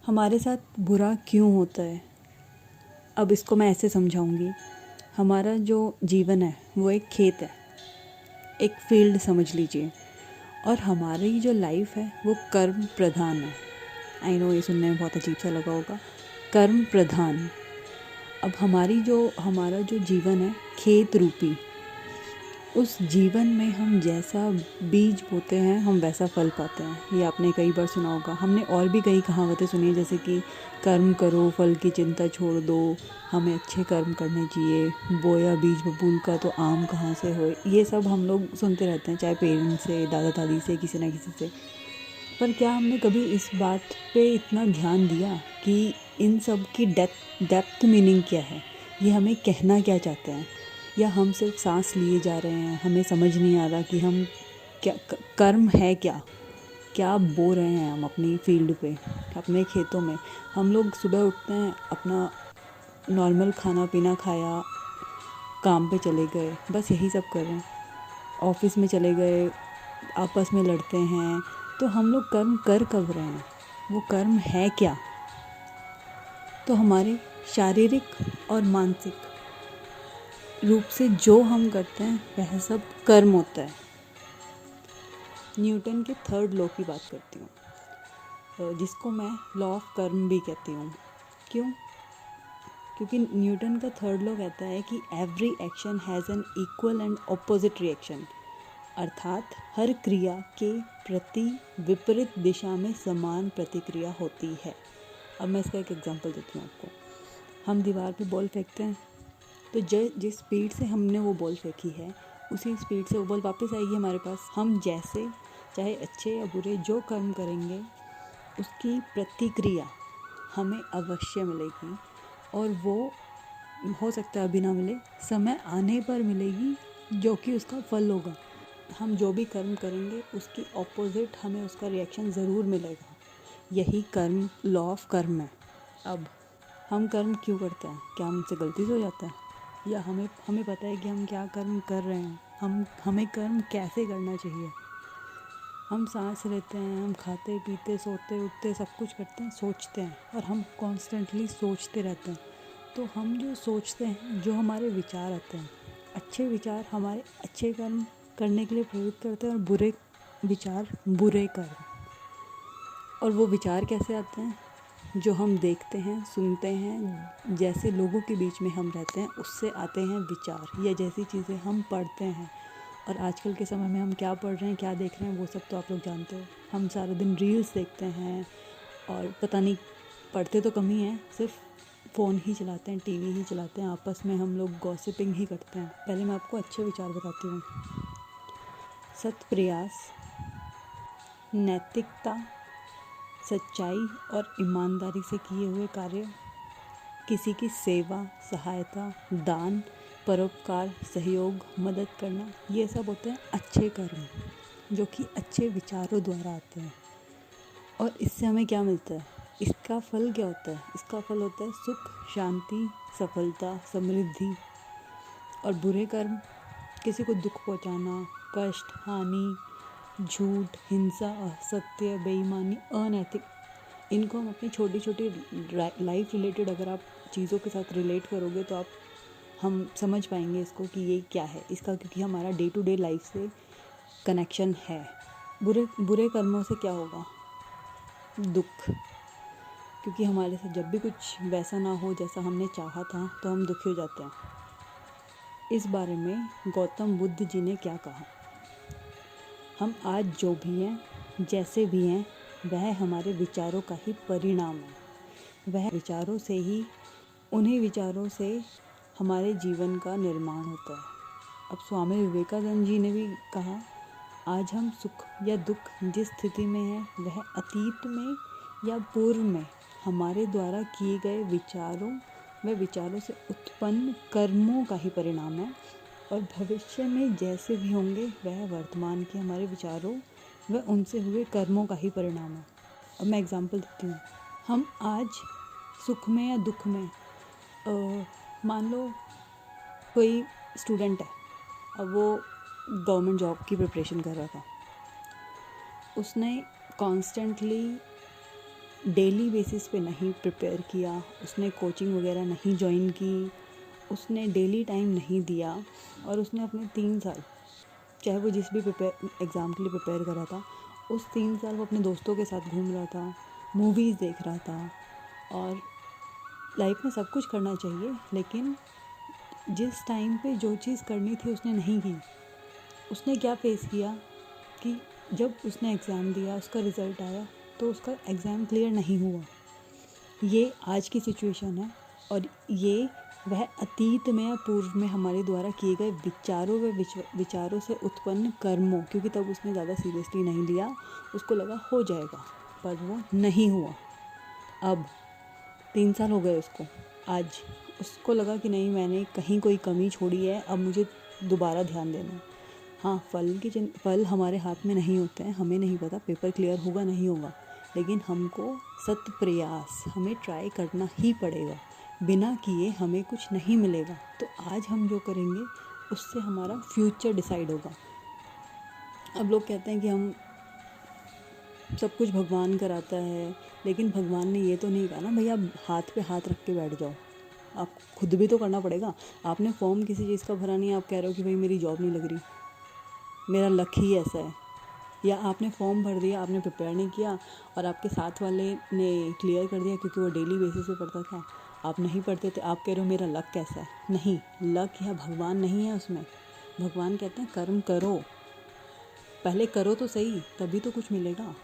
हमारे साथ बुरा क्यों होता है? अब इसको मैं ऐसे समझाऊंगी। हमारा जो जीवन है वो एक खेत है, एक फील्ड समझ लीजिए, और हमारी जो लाइफ है वो कर्म प्रधान है। आई नो ये सुनने में बहुत अजीब सा लगा होगा, कर्म प्रधान। अब हमारा जो जीवन है खेत रूपी, उस जीवन में हम जैसा बीज बोते हैं हम वैसा फल पाते हैं। ये आपने कई बार सुना होगा। हमने और भी कई कहावतें सुनी है, जैसे कि कर्म करो फल की चिंता छोड़ दो, हमें अच्छे कर्म करने चाहिए, बोया बीज बबूल का तो आम कहाँ से हो। ये सब हम लोग सुनते रहते हैं, चाहे पेरेंट्स से, दादा दादी से, किसी ना किसी से। पर क्या हमने कभी इस बात पे इतना ध्यान दिया कि इन सब की डेप्थ मीनिंग क्या है? ये हमें कहना क्या चाहते हैं? या हम सिर्फ सांस लिए जा रहे हैं, हमें समझ नहीं आ रहा कि हम क्या कर्म है, क्या बो रहे हैं हम अपनी फील्ड पे, अपने खेतों में। हम लोग सुबह उठते हैं, अपना नॉर्मल खाना पीना खाया, काम पे चले गए, बस यही सब कर रहे हैं। ऑफिस में चले गए, आपस में लड़ते हैं। तो हम लोग कर्म कर कब रहे हैं? वो कर्म है क्या? तो हमारे शारीरिक और मानसिक रूप से जो हम करते हैं वह सब कर्म होता है। न्यूटन के थर्ड लॉ की बात करती हूँ, जिसको मैं लॉ ऑफ कर्म भी कहती हूँ। क्यों? क्योंकि न्यूटन का थर्ड लॉ कहता है कि every action has an equal and opposite reaction, अर्थात हर क्रिया के प्रति विपरीत दिशा में समान प्रतिक्रिया होती है। अब मैं इसका एक एग्जांपल देती हूँ आपको। हम दीवार पे बॉल फेंकते हैं, तो जिस स्पीड से हमने वो बॉल फेंकी है उसी स्पीड से वो बॉल वापस आएगी हमारे पास। हम जैसे चाहे अच्छे या बुरे जो कर्म करेंगे उसकी प्रतिक्रिया हमें अवश्य मिलेगी, और वो हो सकता है अभी ना मिले, समय आने पर मिलेगी, जो कि उसका फल होगा। हम जो भी कर्म करेंगे उसकी ऑपोजिट हमें उसका रिएक्शन ज़रूर मिलेगा। यही कर्म, लॉ ऑफ कर्म है। अब हम कर्म क्यों करते हैं? क्या हमसे गलती से हो जाता है, या हमें पता है कि हम क्या कर्म कर रहे हैं? हमें कर्म कैसे करना चाहिए? हम सांस लेते हैं, हम खाते पीते सोते उठते सब कुछ करते हैं, सोचते हैं, और हम कॉन्स्टेंटली सोचते रहते हैं। तो हम जो सोचते हैं, जो हमारे विचार आते हैं, अच्छे विचार हमारे अच्छे कर्म करने के लिए प्रेरित करते हैं, और बुरे विचार बुरे कर्म। और वो विचार कैसे आते हैं? जो हम देखते हैं, सुनते हैं, जैसे लोगों के बीच में हम रहते हैं उससे आते हैं विचार, या जैसी चीज़ें हम पढ़ते हैं। और आजकल के समय में हम क्या पढ़ रहे हैं, क्या देख रहे हैं, वो सब तो आप लोग जानते हो। हम सारा दिन रील्स देखते हैं, और पता नहीं, पढ़ते तो कम ही हैं, सिर्फ फ़ोन ही चलाते हैं, टीवी ही चलाते हैं, आपस में हम लोग गॉसिपिंग ही करते हैं। पहले मैं आपको अच्छे विचार बताती हूँ। सत प्रयास, नैतिकता, सच्चाई और ईमानदारी से किए हुए कार्य, किसी की सेवा, सहायता, दान, परोपकार, सहयोग, मदद करना, ये सब होते हैं अच्छे कर्म, जो कि अच्छे विचारों द्वारा आते हैं। और इससे हमें क्या मिलता है? इसका फल क्या होता है? इसका फल होता है सुख, शांति, सफलता, समृद्धि। और बुरे कर्म, किसी को दुख पहुंचाना, कष्ट, हानि, झूठ, हिंसा, असत्य, बेईमानी, अनैतिक, इनको हम अपनी छोटी छोटी लाइफ रिलेटेड अगर आप चीज़ों के साथ रिलेट करोगे तो हम समझ पाएंगे इसको कि ये क्या है इसका, क्योंकि हमारा डे टू डे लाइफ से कनेक्शन है। बुरे कर्मों से क्या होगा? दुख, क्योंकि हमारे साथ जब भी कुछ वैसा ना हो जैसा हमने चाहा था तो हम दुखी हो जाते हैं। इस बारे में गौतम बुद्ध जी ने क्या कहा? हम आज जो भी हैं, जैसे भी हैं, वह हमारे विचारों का ही परिणाम है। वह विचारों से ही, उन्हीं विचारों से हमारे जीवन का निर्माण होता है। अब स्वामी विवेकानंद जी ने भी कहा, आज हम सुख या दुख जिस स्थिति में हैं वह अतीत में या पूर्व में हमारे द्वारा किए गए विचारों व विचारों से उत्पन्न कर्मों का ही परिणाम है, और भविष्य में जैसे भी होंगे वह वर्तमान के हमारे विचारों व उनसे हुए कर्मों का ही परिणाम है। अब मैं एग्जांपल देती हूँ। हम आज सुख में या दुख में, मान लो कोई स्टूडेंट है, अब वो गवर्नमेंट जॉब की प्रिपरेशन कर रहा था। उसने कॉन्स्टेंटली डेली बेसिस पे नहीं प्रिपेयर किया, उसने कोचिंग वगैरह नहीं ज्वाइन की, उसने डेली टाइम नहीं दिया, और उसने अपने 3 साल, चाहे वो जिस भी एग्ज़ाम के लिए प्रिपेयर कर रहा था, उस 3 साल वो अपने दोस्तों के साथ घूम रहा था, मूवीज़ देख रहा था। और लाइफ में सब कुछ करना चाहिए, लेकिन जिस टाइम पे जो चीज़ करनी थी उसने नहीं की। उसने क्या फेस किया कि जब उसने एग्ज़ाम दिया, उसका रिज़ल्ट आया, तो उसका एग्ज़ाम क्लियर नहीं हुआ। ये आज की सिचुएशन है, और ये वह अतीत में या पूर्व में हमारे द्वारा किए गए विचारों से उत्पन्न कर्मों, क्योंकि तब उसने ज़्यादा सीरियसली नहीं लिया, उसको लगा हो जाएगा, पर वो नहीं हुआ। अब 3 साल हो गए उसको, आज उसको लगा कि नहीं, मैंने कहीं कोई कमी छोड़ी है, अब मुझे दोबारा ध्यान देना है। हाँ, फल हमारे हाथ में नहीं होते हैं, हमें नहीं पता पेपर क्लियर होगा नहीं होगा, लेकिन हमको सत प्रयास, हमें ट्राई करना ही पड़ेगा। बिना किए हमें कुछ नहीं मिलेगा। तो आज हम जो करेंगे उससे हमारा फ्यूचर डिसाइड होगा। अब लोग कहते हैं कि हम सब कुछ भगवान कराता है, लेकिन भगवान ने ये तो नहीं कहा ना भैया हाथ पे हाथ रख के बैठ जाओ, आप खुद भी तो करना पड़ेगा। आपने फॉर्म किसी चीज़ का भरा नहीं, आप कह रहे हो कि भाई मेरी जॉब नहीं लग रही, मेरा लक ही ऐसा है। या आपने फॉर्म भर दिया, आपने प्रिपेयर नहीं किया, और आपके साथ वाले ने क्लियर कर दिया क्योंकि वो डेली बेसिस पे पढ़ता था, आप नहीं पढ़ते थे, आप कह रहे हो मेरा लक कैसा है। नहीं, लक या भगवान नहीं है उसमें। भगवान कहते हैं कर्म करो, पहले करो तो सही, तभी तो कुछ मिलेगा।